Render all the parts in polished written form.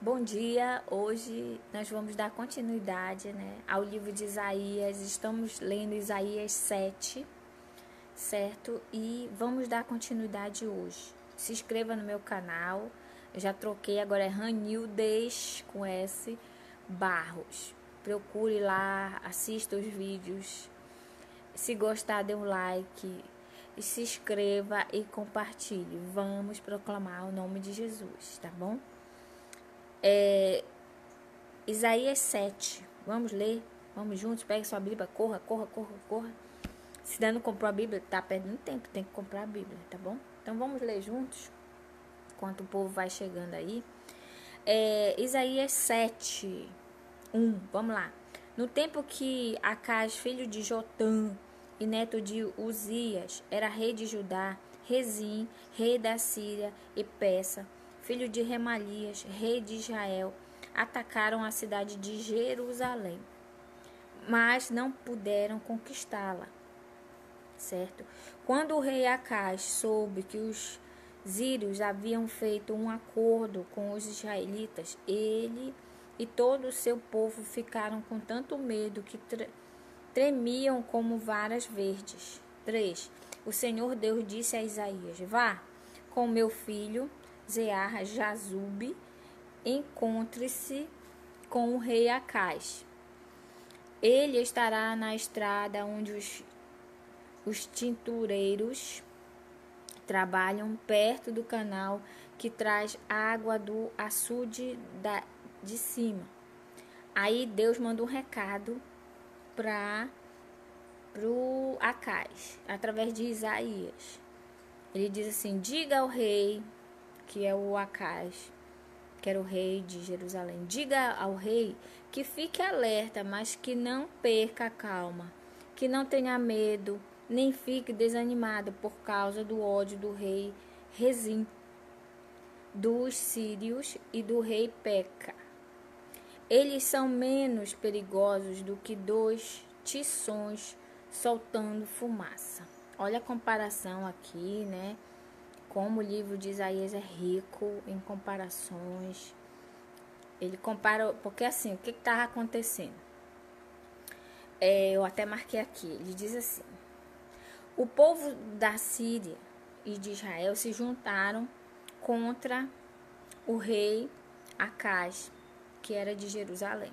Bom dia, hoje nós vamos dar continuidade, ao livro de Isaías. Estamos lendo Isaías 7, certo? E vamos dar continuidade hoje. Se inscreva no meu canal, eu já troquei, agora é Ranildes com S Barros. Procure lá, assista os vídeos. Se gostar, dê um like, e se inscreva e compartilhe. Vamos proclamar o nome de Jesus, tá bom? Isaías 7, vamos ler, vamos juntos, pegue sua Bíblia, corra. Se ainda não comprou a Bíblia, tá perdendo tempo, tem que comprar a Bíblia, tá bom? Então vamos ler juntos, enquanto o povo vai chegando aí. Isaías 7, 1, vamos lá. No tempo que Acaz, filho de Jotã e neto de Uzias, era rei de Judá, Rezim, rei da Síria, e Peça, filho de Remalias, rei de Israel, atacaram a cidade de Jerusalém, mas não puderam conquistá-la, certo? Quando o rei Acaz soube que os sírios haviam feito um acordo com os israelitas, ele e todo o seu povo ficaram com tanto medo que tremiam como varas verdes. 3. O Senhor Deus disse a Isaías: vá com meu filho Zear Jazube, encontre-se com o rei Acaz. Ele estará na estrada onde os tintureiros trabalham, perto do canal que traz água do açude de cima. Aí Deus manda um recado para o Acaz, através de Isaías. Ele diz assim: diga ao rei, que é o Acaz, que era o rei de Jerusalém, diga ao rei que fique alerta, mas que não perca a calma, que não tenha medo, nem fique desanimado por causa do ódio do rei Rezim, dos sírios e do rei Peca. Eles são menos perigosos do que dois tições soltando fumaça. Olha a comparação aqui, Como o livro de Isaías é rico em comparações. Ele compara, porque assim, o que estava acontecendo? Eu até marquei aqui, ele diz assim: o povo da Síria e de Israel se juntaram contra o rei Acaz, que era de Jerusalém.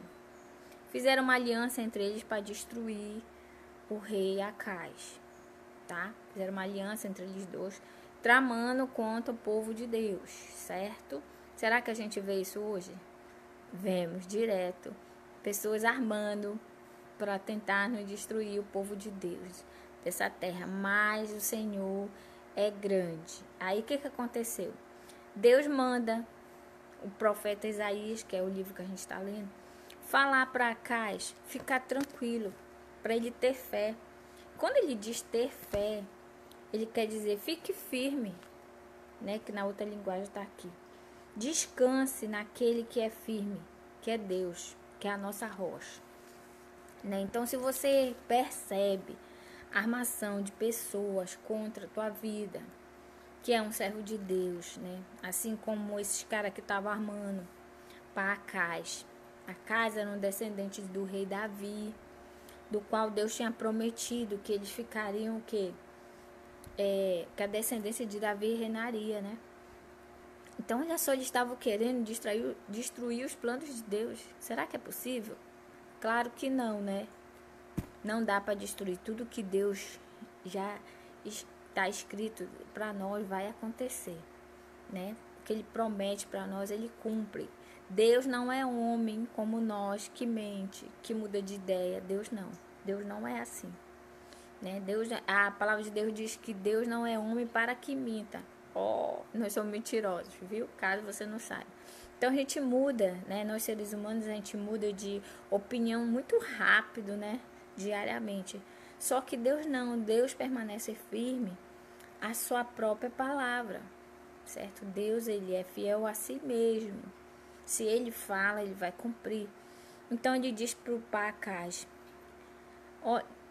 Fizeram uma aliança entre eles para destruir o rei Acaz, tá? Fizeram uma aliança entre eles dois, tramando contra o povo de Deus, certo? Será que a gente vê isso hoje? Vemos direto pessoas armando para tentar nos destruir o povo de Deus dessa terra, mas o Senhor é grande. Aí o que aconteceu? Deus manda o profeta Isaías, que é o livro que a gente está lendo, falar para Acaz ficar tranquilo, para ele ter fé. Quando ele diz ter fé, ele quer dizer fique firme, que na outra linguagem está aqui. Descanse naquele que é firme, que é Deus, que é a nossa rocha. Então, se você percebe a armação de pessoas contra a tua vida, que é um servo de Deus, assim como esses caras que estavam armando para Acaz. Acaz era um descendente do rei Davi, do qual Deus tinha prometido que eles ficariam o quê? Que a descendência de Davi reinaria, Então, olha só, eles estavam querendo destruir os planos de Deus. Será que é possível? Claro que não, Não dá para destruir tudo que Deus já está escrito para nós, vai acontecer, O que Ele promete para nós, Ele cumpre. Deus não é homem como nós, que mente, que muda de ideia. Deus não é assim, a palavra de Deus diz que Deus não é homem para que minta. Nós somos mentirosos, viu? Caso você não saiba. Então a gente muda, Nós seres humanos, a gente muda de opinião muito rápido, Diariamente. Só que Deus não, Deus permanece firme à sua própria palavra, certo? Deus, ele é fiel a si mesmo. Se ele fala, ele vai cumprir. Então ele diz para o Acaz: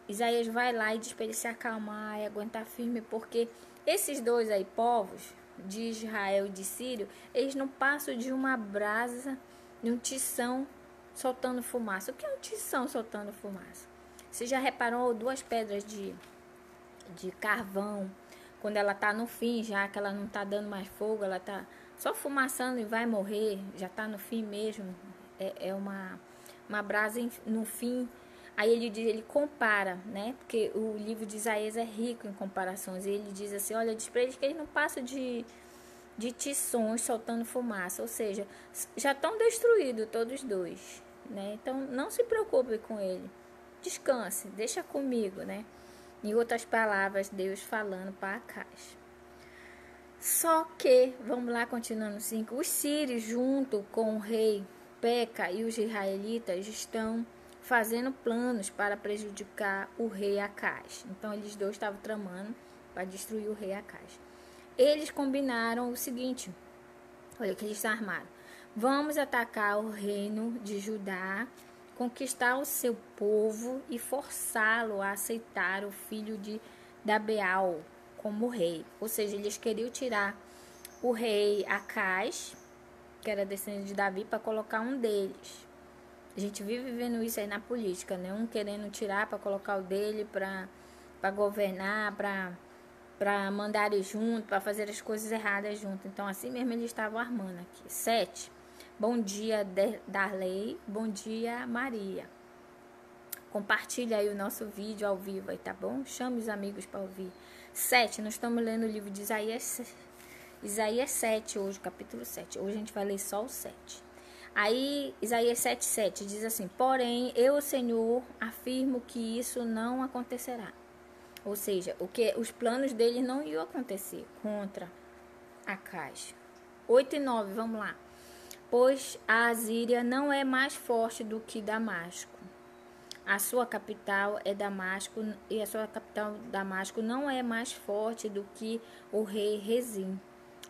Isaías vai lá e diz para ele se acalmar e aguentar firme, porque esses dois aí, povos, de Israel e de Sírio, eles não passam de uma brasa, de um tição soltando fumaça. O que é um tição soltando fumaça? Você já reparou duas pedras de carvão, quando ela tá no fim já, que ela não tá dando mais fogo, ela tá só fumaçando e vai morrer, já tá no fim mesmo, é uma brasa no fim. Aí ele compara, né? Porque o livro de Isaías é rico em comparações. E ele diz assim, olha, diz pra eles que eles não passam de tições soltando fumaça. Ou seja, já estão destruídos todos dois, né? Então, não se preocupe com ele. Descanse, deixa comigo, né? Em outras palavras, Deus falando para Acais. Só que, vamos lá, continuando 5. Os sírios, junto com o rei Peca e os israelitas, estão fazendo planos para prejudicar o rei Acais. Então, eles dois estavam tramando para destruir o rei Acais. Eles combinaram o seguinte, olha o que eles armaram. Vamos atacar o reino de Judá, conquistar o seu povo e forçá-lo a aceitar o filho de Dabeal como rei. Ou seja, eles queriam tirar o rei Acais, que era descendente de Davi, para colocar um deles. A gente vive vendo isso aí na política, né? Um querendo tirar para colocar o dele para governar, para mandar ele junto, para fazer as coisas erradas junto. Então, assim mesmo eles estavam armando aqui. 7. Bom dia, Darley. Bom dia, Maria. Compartilha aí o nosso vídeo ao vivo aí, tá bom? Chame os amigos para ouvir. 7. Nós estamos lendo o livro de Isaías 7 hoje, capítulo 7. Hoje a gente vai ler só o 7. Aí, Isaías 7:7 diz assim: porém, eu, Senhor, afirmo que isso não acontecerá. Ou seja, os planos deles não iam acontecer contra Acais. 8 e 9, vamos lá. Pois a Assíria não é mais forte do que Damasco. A sua capital é Damasco, e a sua capital Damasco não é mais forte do que o rei Rezim.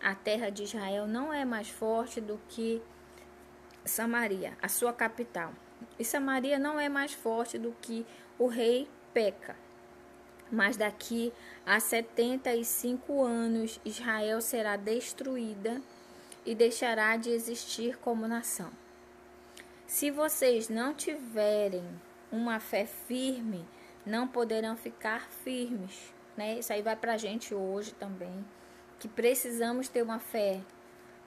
A terra de Israel não é mais forte do que Samaria, a sua capital. E Samaria não é mais forte do que o rei Peca. Mas daqui a 75 anos Israel será destruída e deixará de existir como nação. Se vocês não tiverem uma fé firme, não poderão ficar firmes, né? Isso aí vai pra gente hoje também, que precisamos ter uma fé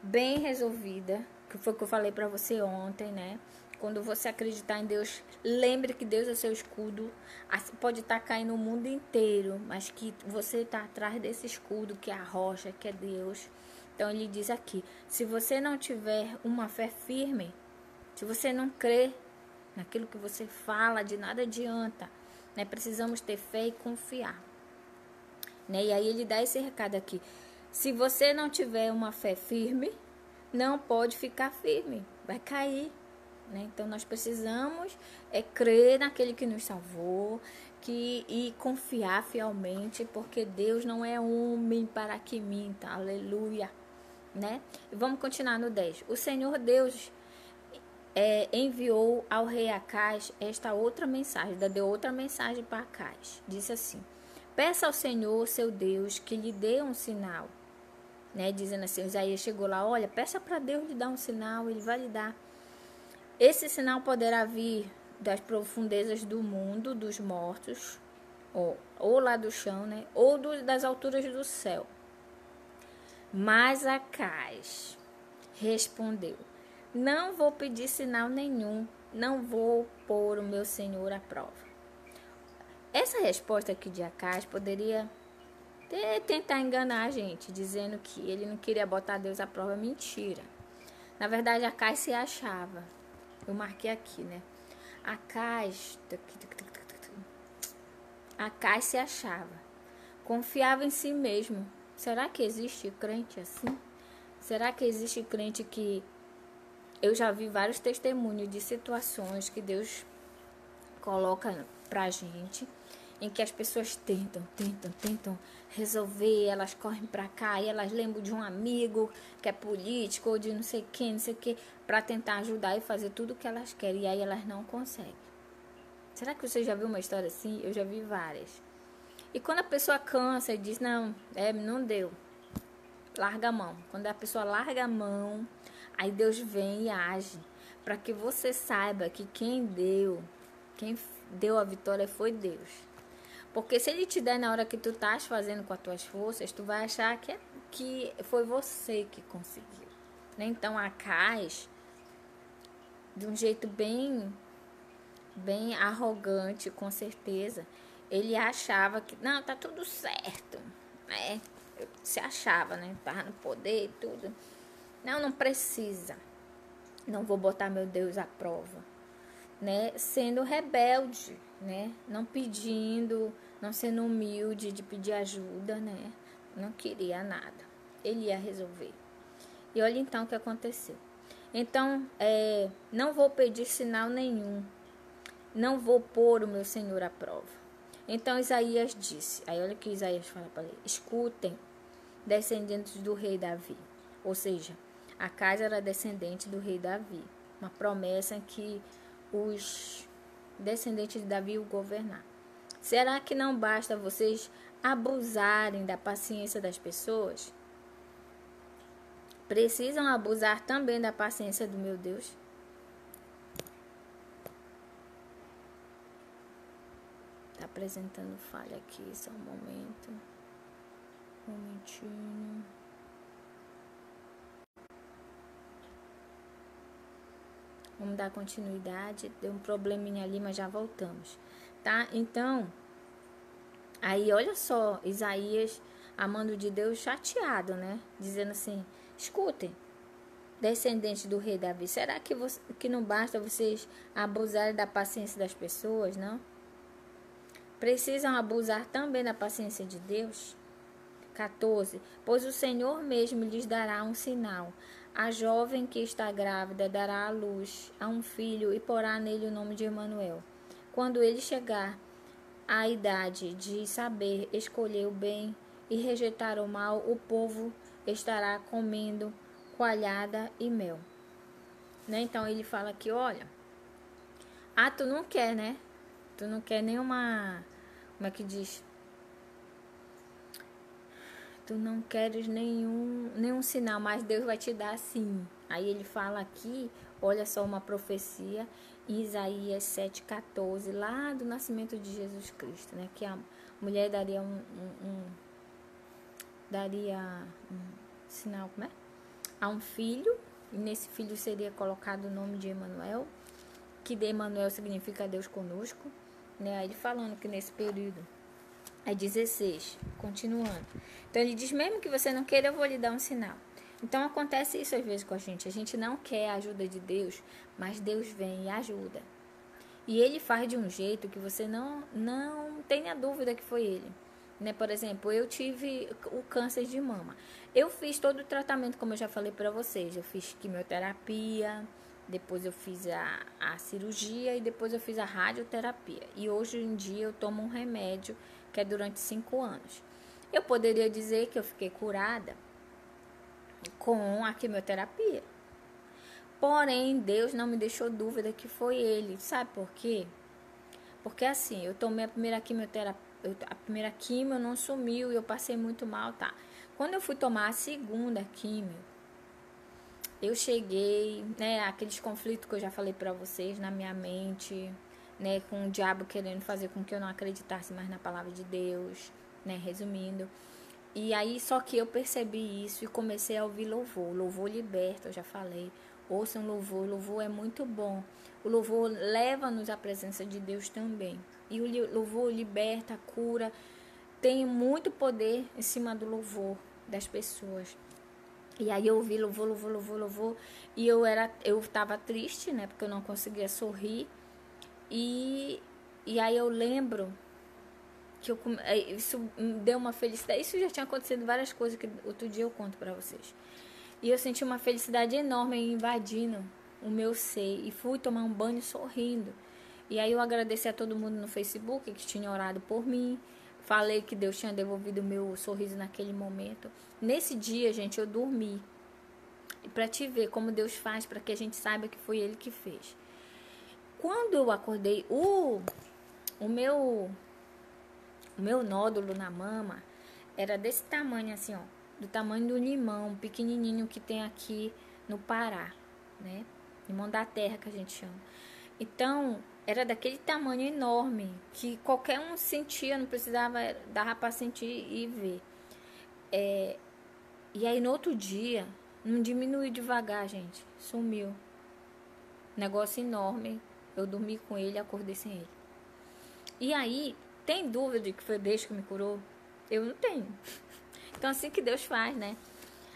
bem resolvida, que foi o que eu falei para você ontem, né? Quando você acreditar em Deus, lembre que Deus é seu escudo. Pode estar caindo o mundo inteiro, mas que você está atrás desse escudo, que é a rocha, que é Deus. Então ele diz aqui, se você não tiver uma fé firme, se você não crer naquilo que você fala, de nada adianta, né? Precisamos ter fé e confiar, né? E aí ele dá esse recado aqui, se você não tiver uma fé firme, não pode ficar firme, vai cair, né? Então nós precisamos crer naquele que nos salvou, e confiar fielmente, porque Deus não é homem para que minta, aleluia, né? E vamos continuar no 10. O Senhor Deus enviou ao rei Acais esta outra mensagem, deu outra mensagem para Acais, disse assim: peça ao Senhor seu Deus que lhe dê um sinal, né? Dizendo assim, Isaías chegou lá, olha, peça para Deus lhe dar um sinal, ele vai lhe dar. Esse sinal poderá vir das profundezas do mundo, dos mortos, ou lá do chão, né? Ou das alturas do céu. Mas Acais respondeu: não vou pedir sinal nenhum, não vou pôr o meu Senhor à prova. Essa resposta aqui de Acais poderia tentar enganar a gente, dizendo que ele não queria botar Deus à prova. Mentira. Na verdade, Acais se achava. Eu marquei aqui, né? Acais se achava. Confiava em si mesmo. Será que existe crente assim? Será que existe crente que... Eu já vi vários testemunhos de situações que Deus coloca pra gente, em que as pessoas tentam resolver, elas correm pra cá e elas lembram de um amigo que é político ou de não sei quem, pra tentar ajudar e fazer tudo o que elas querem, e aí elas não conseguem. Será que você já viu uma história assim? Eu já vi várias. E quando a pessoa cansa e diz, não deu, larga a mão. Quando a pessoa larga a mão, aí Deus vem e age. Para que você saiba que quem deu a vitória foi Deus. Porque se ele te der na hora que tu estás fazendo com as tuas forças, tu vai achar que foi você que conseguiu. Né? Então, Acais, de um jeito bem arrogante, com certeza, ele achava que, não, tá tudo certo, né? Se achava, né? Tava no poder e tudo. Não precisa. Não vou botar meu Deus à prova, né? Sendo rebelde, né? Não pedindo, não sendo humilde de pedir ajuda, né? Não queria nada. Ele ia resolver. E olha então o que aconteceu. Então, não vou pedir sinal nenhum. Não vou pôr o meu Senhor à prova. Então Isaías disse, aí olha o que Isaías fala para ele: escutem, descendentes do rei Davi. Ou seja, Acais era descendente do rei Davi. Uma promessa em que os descendentes de Davi o governar. Será que não basta vocês abusarem da paciência das pessoas? Precisam abusar também da paciência do meu Deus? Tá apresentando falha aqui, só um momento. Um momentinho. Vamos dar continuidade. Deu um probleminha ali, mas já voltamos. Tá? Então, aí olha só, Isaías, amando de Deus, chateado, né? Dizendo assim: escutem, descendentes do rei Davi, será que não basta vocês abusarem da paciência das pessoas, não? Precisam abusar também da paciência de Deus? 14. Pois o Senhor mesmo lhes dará um sinal. A jovem que está grávida dará à luz a um filho e porá nele o nome de Emanuel. Quando ele chegar à idade de saber escolher o bem e rejeitar o mal, o povo estará comendo coalhada e mel. Né? Então ele fala aqui, olha, tu não quer, né? Tu não quer nenhuma, como é que diz? Tu não queres nenhum sinal, mas Deus vai te dar sim. Aí ele fala aqui, olha só uma profecia em Isaías 7,14, lá do nascimento de Jesus Cristo, né? Que a mulher daria daria um sinal, como é? A um filho, e nesse filho seria colocado o nome de Emanuel, que de Emanuel significa Deus conosco, né? Aí ele falando que nesse período é 16, continuando. Então ele diz, mesmo que você não queira, eu vou lhe dar um sinal. Então acontece isso às vezes com a gente não quer a ajuda de Deus, mas Deus vem e ajuda. E ele faz de um jeito que você não tenha dúvida que foi ele. Né? Por exemplo, eu tive o câncer de mama. Eu fiz todo o tratamento, como eu já falei para vocês. Eu fiz quimioterapia, depois eu fiz a cirurgia e depois eu fiz a radioterapia. E hoje em dia eu tomo um remédio que é durante 5 anos. Eu poderia dizer que eu fiquei curada com a quimioterapia. Porém, Deus não me deixou dúvida que foi ele. Sabe por quê? Porque assim, eu tomei a primeira quimioterapia, a primeira quimio não sumiu e eu passei muito mal, tá? Quando eu fui tomar a segunda quimio, eu cheguei, né, aqueles conflitos que eu já falei pra vocês na minha mente, né, com o diabo querendo fazer com que eu não acreditasse mais na palavra de Deus, né, resumindo. E aí, só que eu percebi isso e comecei a ouvir louvor. Louvor liberta, eu já falei. Ouçam louvor, louvor é muito bom. O louvor leva-nos à presença de Deus também. E o louvor liberta, cura. Tem muito poder em cima do louvor das pessoas. E aí eu ouvi louvor, louvor, louvor, louvor. E eu tava triste, né? Porque eu não conseguia sorrir. E aí eu lembro que isso me deu uma felicidade. Isso já tinha acontecido várias coisas que outro dia eu conto pra vocês. E eu senti uma felicidade enorme invadindo o meu ser. E fui tomar um banho sorrindo. E aí eu agradeci a todo mundo no Facebook que tinha orado por mim. Falei que Deus tinha devolvido o meu sorriso naquele momento. Nesse dia, gente, eu dormi. E pra te ver como Deus faz, para que a gente saiba que foi Ele que fez. Quando eu acordei, o meu nódulo na mama era desse tamanho assim, ó. do tamanho do limão, pequenininho que tem aqui no Pará, né? Limão da terra que a gente chama. Então, era daquele tamanho enorme, que qualquer um sentia, não precisava, dava para sentir e ver. E aí no outro dia, não diminuiu devagar, gente, sumiu. Negócio enorme, eu dormi com ele, acordei sem ele. E aí, tem dúvida de que foi Deus que me curou? Eu não tenho. Então, assim que Deus faz, né?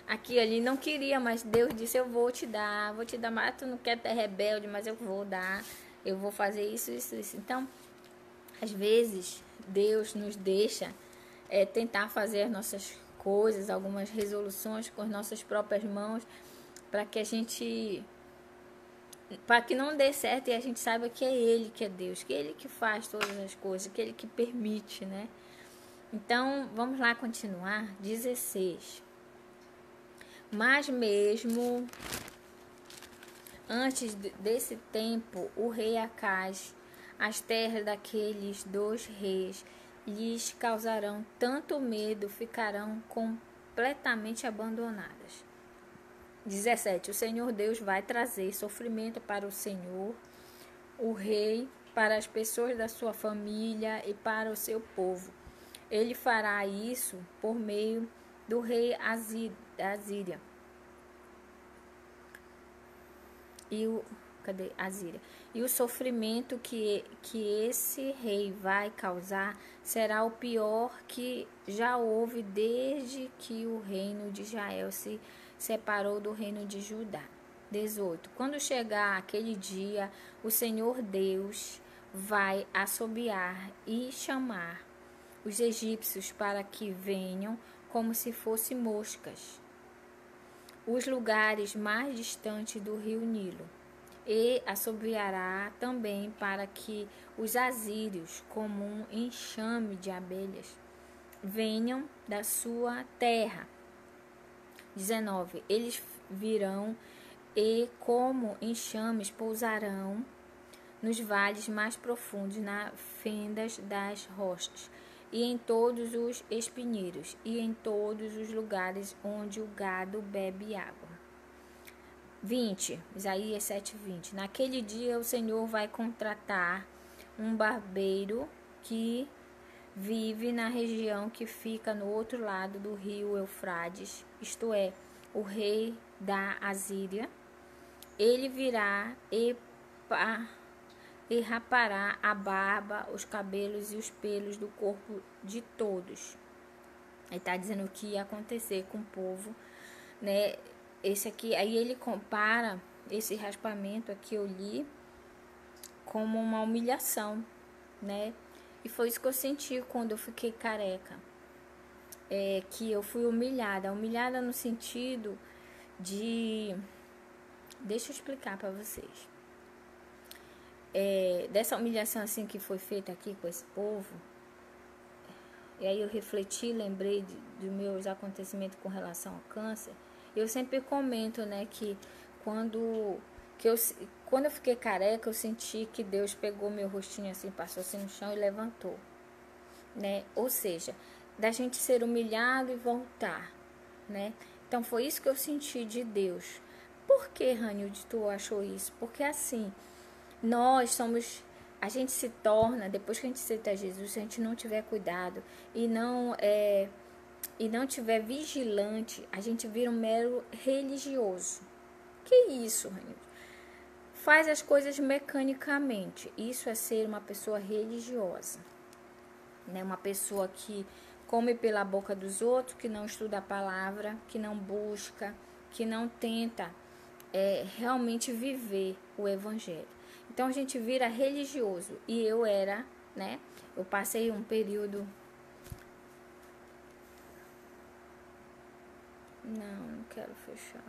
Aqui ali não queria, mas Deus disse, eu vou te dar, mas tu não quer ter rebelde, mas eu vou dar, eu vou fazer isso. Então, às vezes, Deus nos deixa tentar fazer as nossas coisas, algumas resoluções com as nossas próprias mãos, para que não dê certo e a gente saiba que é Ele que é Deus, que é Ele que faz todas as coisas, que é Ele que permite, né? Então, vamos lá continuar. 16. Mas mesmo antes desse tempo, o rei Acaz, as terras daqueles 2 reis, lhes causarão tanto medo, ficarão completamente abandonadas. 17. O Senhor Deus vai trazer sofrimento para o Senhor, o rei, para as pessoas da sua família e para o seu povo. Ele fará isso por meio do rei Azíria. E o sofrimento que esse rei vai causar será o pior que já houve desde que o reino de Israel se separou do reino de Judá. 18. Quando chegar aquele dia, o Senhor Deus vai assobiar e chamar os egípcios para que venham como se fossem moscas, os lugares mais distantes do rio Nilo, e assobiará também para que os assírios, como um enxame de abelhas, venham da sua terra. 19. Eles virão e, como enxames, pousarão nos vales mais profundos, nas fendas das rochas, e em todos os espinheiros, e em todos os lugares onde o gado bebe água. 20. Isaías 7:20. Naquele dia o Senhor vai contratar um barbeiro que vive na região que fica no outro lado do rio Eufrates, isto é, o rei da Assíria. Ele virá e rapará a barba, os cabelos e os pelos do corpo de todos. Ele está dizendo o que ia acontecer com o povo, né? Esse aqui, aí ele compara esse raspamento aqui, eu li, como uma humilhação, né? E foi isso que eu senti quando eu fiquei careca. Que eu fui humilhada no sentido de... Deixa eu explicar para vocês. Dessa humilhação assim que foi feita aqui com esse povo, e aí eu refleti, lembrei dos meus acontecimentos com relação ao câncer. Eu sempre comento, né, que quando eu fiquei careca, eu senti que Deus pegou meu rostinho assim, passou assim no chão e levantou, né? Ou seja, da gente ser humilhado e voltar, né? Então foi isso que eu senti de Deus. Por que, Ranilde, tu achou isso? Porque assim, a gente se torna, depois que a gente aceita Jesus, se a gente não tiver cuidado e não tiver vigilante, a gente vira um mero religioso. Que isso, Ranilde? Faz as coisas mecanicamente. Isso é ser uma pessoa religiosa, né? Uma pessoa que come pela boca dos outros, que não estuda a palavra, que não busca, que não tenta realmente viver o evangelho. Então a gente vira religioso. E eu era, né? Eu passei um período... Não quero fechar.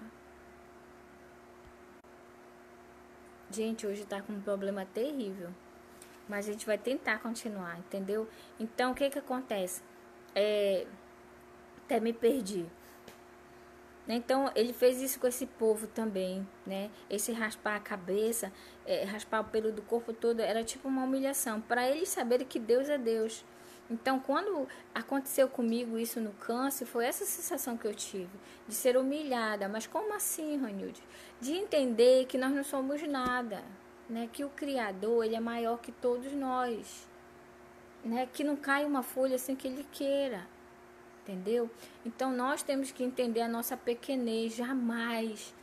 Gente, hoje tá com um problema terrível. Mas a gente vai tentar continuar, entendeu? Então, o que acontece? Até me perdi. Então, ele fez isso com esse povo também, né? Esse raspar a cabeça, raspar o pelo do corpo todo, era tipo uma humilhação. Para eles saberem que Deus é Deus, Então, quando aconteceu comigo isso no câncer, foi essa sensação que eu tive, de ser humilhada. Mas como assim, Ranilde? De entender que nós não somos nada, né? Que o Criador, ele é maior que todos nós, né? Que não cai uma folha sem que ele queira, entendeu? Então, nós temos que entender a nossa pequenez. Jamais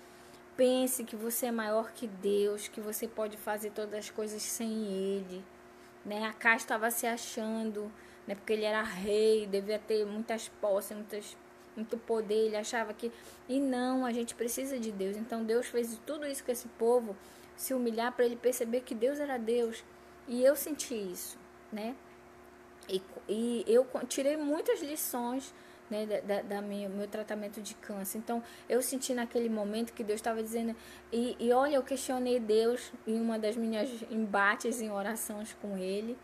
pense que você é maior que Deus, que você pode fazer todas as coisas sem ele, né? Acá estava se achando, né? Porque ele era rei, devia ter muitas posses, muito poder. Ele achava que... E não, a gente precisa de Deus. Então Deus fez tudo isso com esse povo, se humilhar para ele perceber que Deus era Deus. E eu senti isso, né? E eu tirei muitas lições, né, meu tratamento de câncer. Então, eu senti naquele momento que Deus estava dizendo... E olha, eu questionei Deus em uma das minhas embates em orações com Ele,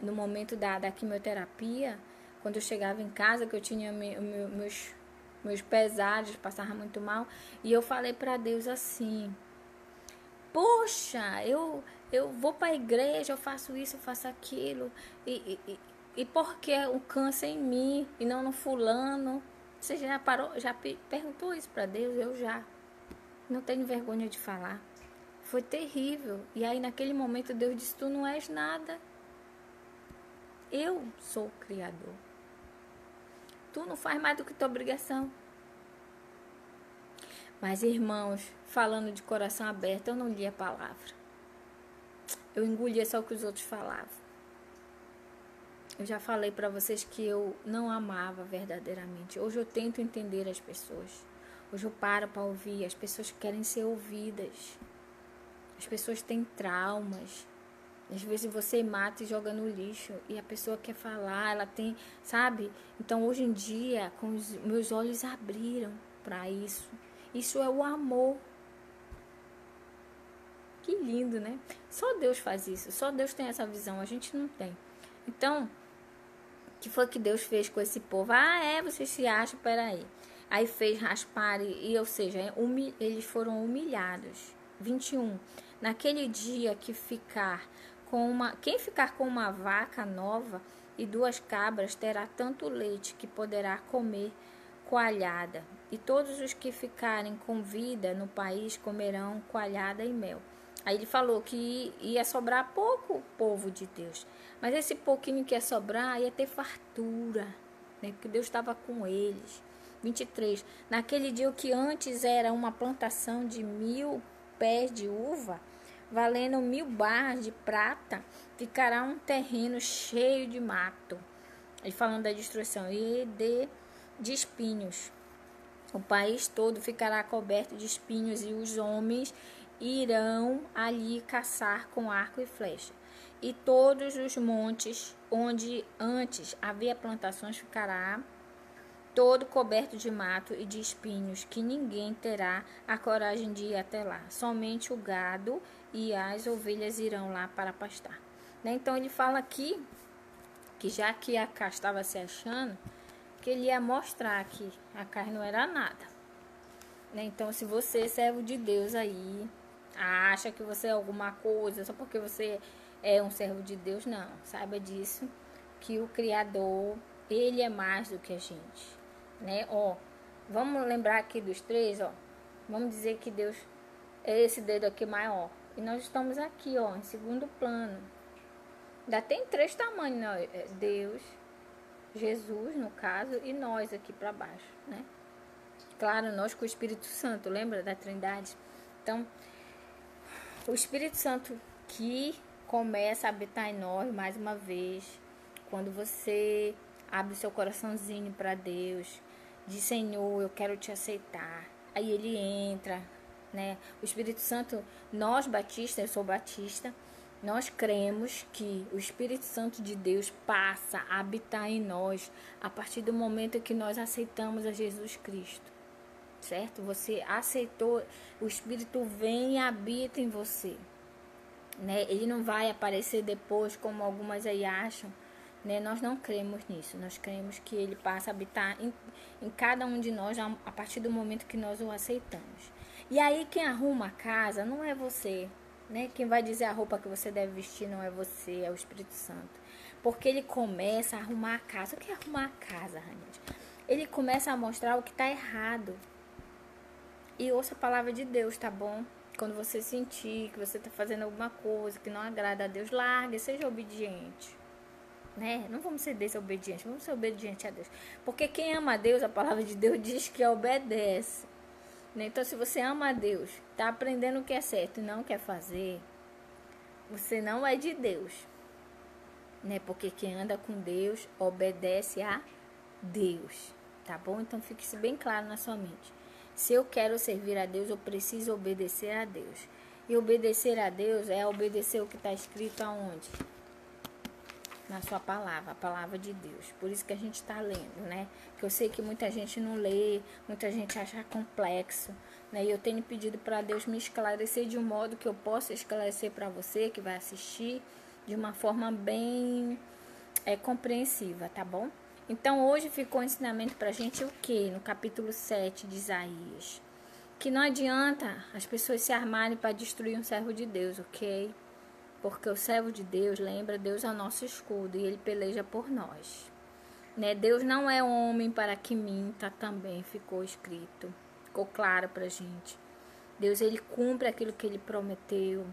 no momento da quimioterapia, quando eu chegava em casa, que eu tinha meus pesares, passava muito mal. E eu falei para Deus assim... Poxa, eu vou para a igreja, eu faço isso, eu faço aquilo... E por que o câncer em mim e não no fulano? Você já parou, já perguntou isso para Deus? Eu já. Não tenho vergonha de falar. Foi terrível. E aí naquele momento Deus disse: tu não és nada. Eu sou o Criador. Tu não faz mais do que tua obrigação. Mas irmãos, falando de coração aberto, eu não li a palavra. Eu engolia só o que os outros falavam. Eu já falei para vocês que eu não amava verdadeiramente. Hoje eu tento entender as pessoas. Hoje eu paro para ouvir. As pessoas querem ser ouvidas. As pessoas têm traumas. Às vezes você mata e joga no lixo. E a pessoa quer falar, ela tem, sabe? Então hoje em dia, com os meus olhos abriram para isso. Isso é o amor. Que lindo, né? Só Deus faz isso. Só Deus tem essa visão. A gente não tem. Então... que foi que Deus fez com esse povo? Vocês se acham, peraí. Aí fez raspar, ou seja, eles foram humilhados. 21. Naquele dia que quem ficar com uma vaca nova e 2 cabras terá tanto leite que poderá comer coalhada. E todos os que ficarem com vida no país comerão coalhada e mel. Aí ele falou que ia sobrar pouco o povo de Deus. Mas esse pouquinho que ia sobrar ia ter fartura, né? Porque Deus estava com eles. 23. Naquele dia, o que antes era uma plantação de 1000 pés de uva, valendo 1000 barras de prata, ficará um terreno cheio de mato. Ele falando da destruição e de espinhos. O país todo ficará coberto de espinhos e os homens irão ali caçar com arco e flecha. E todos os montes onde antes havia plantações ficará todo coberto de mato e de espinhos, que ninguém terá a coragem de ir até lá. Somente o gado e as ovelhas irão lá para pastar. Né? Então ele fala aqui que já que Acá estava se achando, que ele ia mostrar que Acá não era nada. Né? Então se você, servo de Deus aí, acha que você é alguma coisa só porque você é um servo de Deus, não. Saiba disso, que o Criador, ele é mais do que a gente, né? Vamos lembrar aqui dos 3, Vamos dizer que Deus é esse dedo aqui maior. E nós estamos aqui, em segundo plano. Ainda tem 3 tamanhos, né? Deus, Jesus, no caso, e nós aqui para baixo, né? Claro, nós com o Espírito Santo, lembra da Trindade? Então, o Espírito Santo que começa a habitar em nós mais uma vez, quando você abre o seu coraçãozinho para Deus, diz: Senhor, eu quero te aceitar. Aí ele entra, né? O Espírito Santo, nós batistas, eu sou batista, nós cremos que o Espírito Santo de Deus passa a habitar em nós a partir do momento que nós aceitamos a Jesus Cristo. Certo? Você aceitou, o Espírito vem e habita em você. Né? Ele não vai aparecer depois, como algumas aí acham, né? Nós não cremos nisso. Nós cremos que ele passa a habitar em cada um de nós a partir do momento que nós o aceitamos. E aí quem arruma a casa não é você, né? Quem vai dizer a roupa que você deve vestir não é você, é o Espírito Santo. Porque ele começa a arrumar a casa. O que é arrumar a casa, Ranete? Ele começa a mostrar o que está errado. E ouça a palavra de Deus, tá bom? Quando você sentir que você está fazendo alguma coisa que não agrada a Deus, largue, seja obediente. Né? Não vamos ser desobedientes, vamos ser obedientes a Deus. Porque quem ama a Deus, a palavra de Deus diz que obedece. Né? Então, se você ama a Deus, está aprendendo o que é certo e não quer fazer, você não é de Deus. Né? Porque quem anda com Deus, obedece a Deus. Tá bom? Então, fique isso bem claro na sua mente. Se eu quero servir a Deus, eu preciso obedecer a Deus. E obedecer a Deus é obedecer o que está escrito aonde? Na sua palavra, a palavra de Deus. Por isso que a gente está lendo, né? Que eu sei que muita gente não lê, muita gente acha complexo, né? E eu tenho pedido para Deus me esclarecer de um modo que eu possa esclarecer para você que vai assistir de uma forma bem compreensiva, tá bom? Então, hoje ficou um ensinamento para a gente o quê? No capítulo 7 de Isaías. Que não adianta as pessoas se armarem para destruir um servo de Deus, ok? Porque o servo de Deus, lembra, Deus é o nosso escudo e ele peleja por nós. Né? Deus não é homem para que minta, também ficou escrito. Ficou claro para a gente. Deus, ele cumpre aquilo que ele prometeu.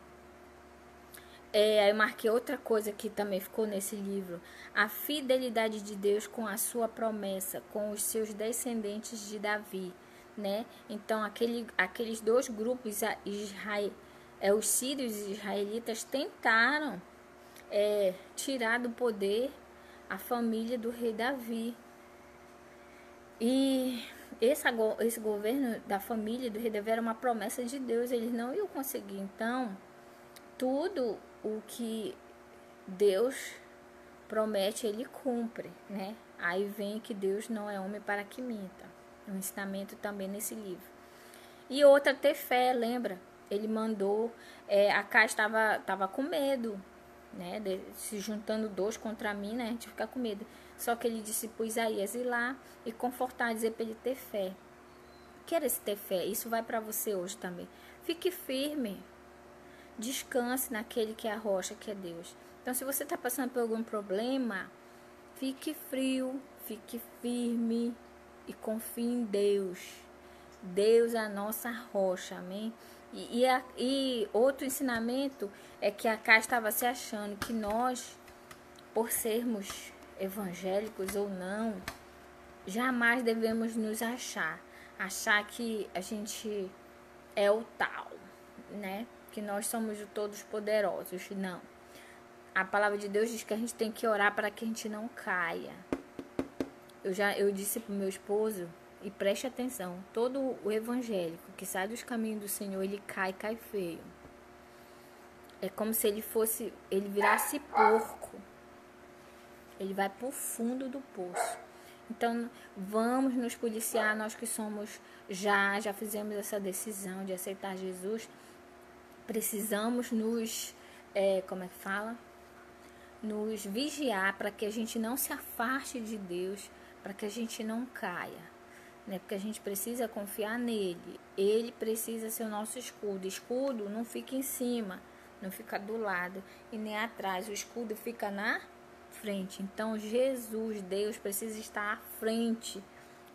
Eu marquei outra coisa que também ficou nesse livro. A fidelidade de Deus com a sua promessa, com os seus descendentes de Davi, né? Então, aqueles dois grupos, os sírios e os israelitas, tentaram tirar do poder a família do rei Davi. E esse governo da família do rei Davi era uma promessa de Deus, eles não iam conseguir. Então, tudo o que Deus promete, ele cumpre, né? Aí vem que Deus não é homem para que minta. Um ensinamento também nesse livro. E outra, ter fé, lembra? Ele mandou, Acá estava com medo, né? Se juntando dois contra mim, né? A gente fica com medo. Só que ele disse para Isaías ir lá e confortar, dizer para ele ter fé. Que era esse ter fé? Isso vai para você hoje também. Fique firme. Descanse naquele que é a rocha, que é Deus. Então, se você está passando por algum problema, fique frio, fique firme e confie em Deus. Deus é a nossa rocha, amém? E outro ensinamento é que a Cá estava se achando que nós, por sermos evangélicos ou não, jamais devemos nos achar que a gente é o tal, né? Que nós somos o todos poderosos. Não. A palavra de Deus diz que a gente tem que orar para que a gente não caia. Eu disse pro meu esposo, e preste atenção, todo o evangélico que sai dos caminhos do Senhor, ele cai feio. É como se ele virasse porco. Ele vai pro fundo do poço. Então, vamos nos policiar, nós que somos, já fizemos essa decisão de aceitar Jesus. Precisamos nos nos vigiar para que a gente não se afaste de Deus, para que a gente não caia, né? Porque a gente precisa confiar nele. Ele precisa ser o nosso escudo. Escudo não fica em cima, não fica do lado e nem atrás. O escudo fica na frente. Então, Jesus, Deus, precisa estar à frente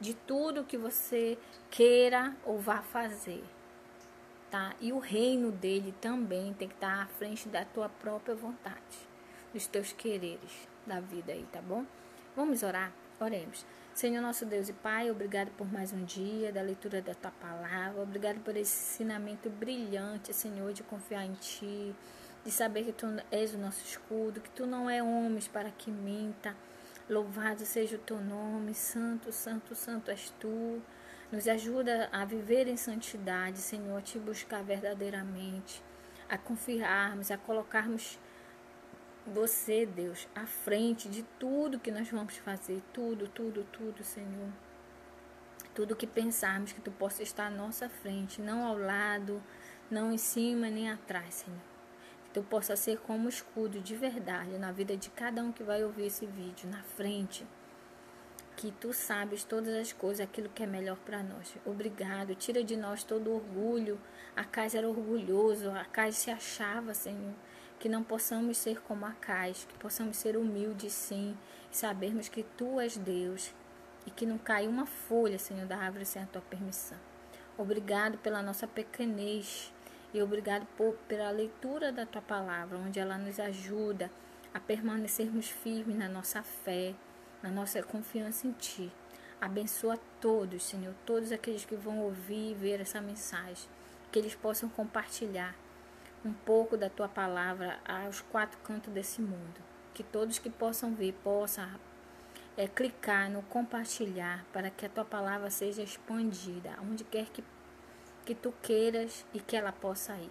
de tudo que você queira ou vá fazer. Tá? E o reino dele também tem que estar à frente da tua própria vontade, dos teus quereres da vida aí, tá bom? Vamos orar? Oremos. Senhor nosso Deus e Pai, obrigado por mais um dia da leitura da tua palavra, obrigado por esse ensinamento brilhante, Senhor, de confiar em ti, de saber que tu és o nosso escudo, que tu não é homem para que minta. Louvado seja o teu nome, santo, santo, santo és tu. Nos ajuda a viver em santidade, Senhor, a te buscar verdadeiramente, a confiarmos, a colocarmos você, Deus, à frente de tudo que nós vamos fazer, tudo, Senhor. Tudo que pensarmos, que tu possa estar à nossa frente, não ao lado, não em cima nem atrás, Senhor. Que tu possa ser como escudo de verdade na vida de cada um que vai ouvir esse vídeo, na frente. Que tu sabes todas as coisas, aquilo que é melhor para nós. Obrigado, tira de nós todo o orgulho. Acais era orgulhoso, Acais se achava, Senhor, que não possamos ser como Acais, que possamos ser humildes sim, e sabermos que Tu és Deus, e que não cai uma folha, Senhor, da árvore sem a Tua permissão. Obrigado pela nossa pequenez, e obrigado pela leitura da Tua palavra, onde ela nos ajuda a permanecermos firmes na nossa fé, na nossa confiança em Ti. Abençoa todos, Senhor, todos aqueles que vão ouvir e ver essa mensagem, que eles possam compartilhar um pouco da Tua palavra aos quatro cantos desse mundo. Que todos que possam ver, possam clicar no compartilhar, para que a Tua palavra seja expandida, onde quer que Tu queiras e que ela possa ir.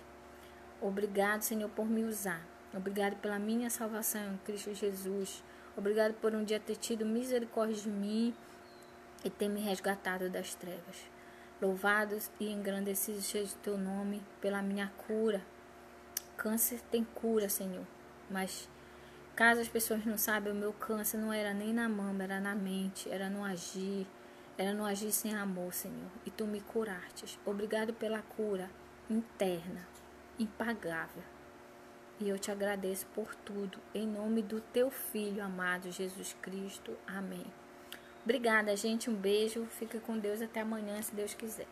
Obrigado, Senhor, por me usar. Obrigado pela minha salvação em Cristo Jesus. Obrigado por um dia ter tido misericórdia de mim e ter me resgatado das trevas. Louvados e engrandecidos seja o Teu nome pela minha cura. Câncer tem cura, Senhor, mas caso as pessoas não saibam, o meu câncer não era nem na mama, era na mente, era no agir sem amor, Senhor, e Tu me curaste. Obrigado pela cura interna, impagável, e eu Te agradeço por tudo, em nome do Teu Filho amado, Jesus Cristo, amém. Obrigada, gente, um beijo, fica com Deus, até amanhã, se Deus quiser.